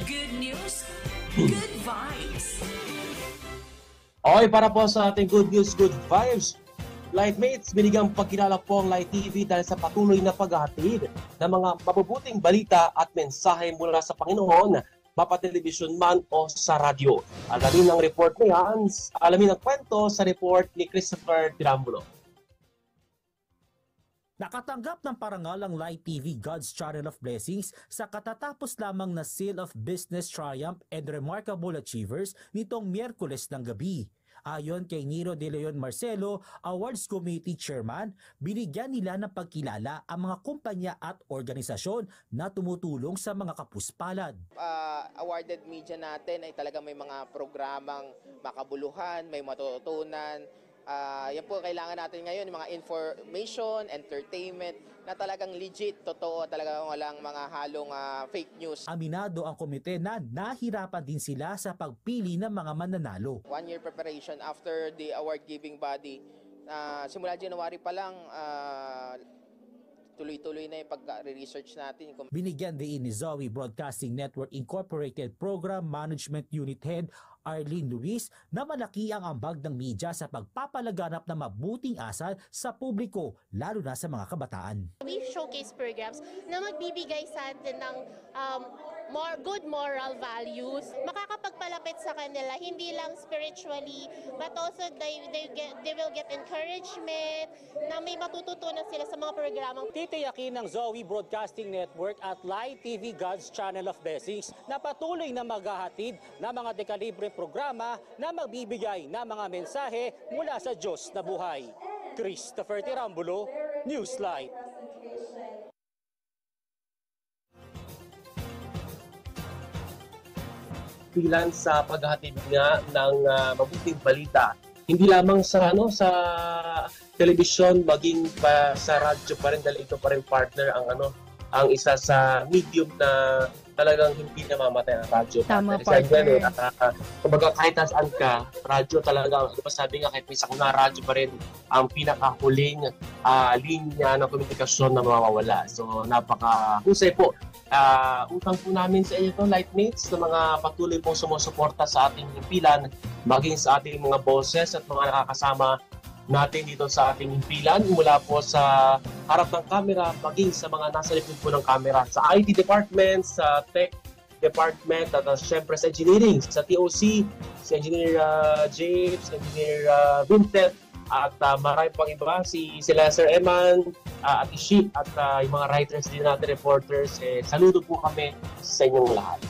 Good news, good vibes. Okay, para po sa ating good news, good vibes. Lightmates, binigyang pagkilala po ang Light TV dahil sa patuloy na paghahatid ng mga mabubuting balita at mensahe mula sa Panginoon, mapatelebisyon man o sa radyo. Alamin ang report ni Hans, alamin ang kwento sa report ni Christopher Tirambulo. Nakatanggap ng parangal ang Light TV God's Channel of Blessings sa katatapos lamang na Seal of Business Triumph and Remarkable Achievers nitong Miyerkules ng gabi. Ayon kay Niro De Leon Marcelo, Awards Committee Chairman, binigyan nila ng pagkilala ang mga kumpanya at organisasyon na tumutulong sa mga kapuspalad. Awarded media natin ay talagang may mga programang makabuluhan, may matututunan. Yan po kailangan natin ngayon, yung mga information, entertainment, na talagang legit, totoo, talagang walang mga halong fake news. Aminado ang komite na nahirapan din sila sa pagpili ng mga mananalo. 1 year preparation after the award-giving body. Simula January pa lang, tuloy-tuloy na yung pag-research natin. Binigyan din ni Zoe Broadcasting Network Incorporated Program Management Unit Head Arlene Luis na malaki ang ambag ng media sa pagpapalaganap ng mabuting asal sa publiko, lalo na sa mga kabataan. We showcase programs na magbibigay sa atin ng good moral values, makakapagpalapit sa kanila, hindi lang spiritually, but also they will get encouragement, na may matututunan sila sa mga programang. Titiyakin ng Zoe Broadcasting Network at Light TV God's Channel of Blessings na patuloy na maghahatid ng mga dekalibre programa na magbibigay ng mga mensahe mula sa Diyos na buhay. Christopher Tirambulo, Newslight. Bilang sa paghahatid nga ng mabuting balita, hindi lamang sa telebisyon, maging pa sa radyo pa rin, dahil ito pa rin partner ang isa sa medium na talagang hindi namamatay ang radyo. Tama, partner. Kumbaga kahit saan ka, radyo talaga, sabi nga kahit minsan na radyo pa rin ang pinakahuling linya ng komunikasyon na mawawala. So napaka-husay po. Utang po namin sa inyo ito, Lightmates, na mga patuloy pong sumusuporta sa ating himpilan, maging sa ating mga bosses at mga nakakasama natin dito sa ating himpilan, mula po sa harap ng camera, maging sa mga nasa likod po ng camera, sa IT department, sa tech department, at syempre sa engineering, sa TOC, si Engineer James, Engineer Vincent, at marami pang iba, sila Sir Eman, at Ishi, at yung mga writers din natin, reporters. Saludo po kami sa inyong lahat.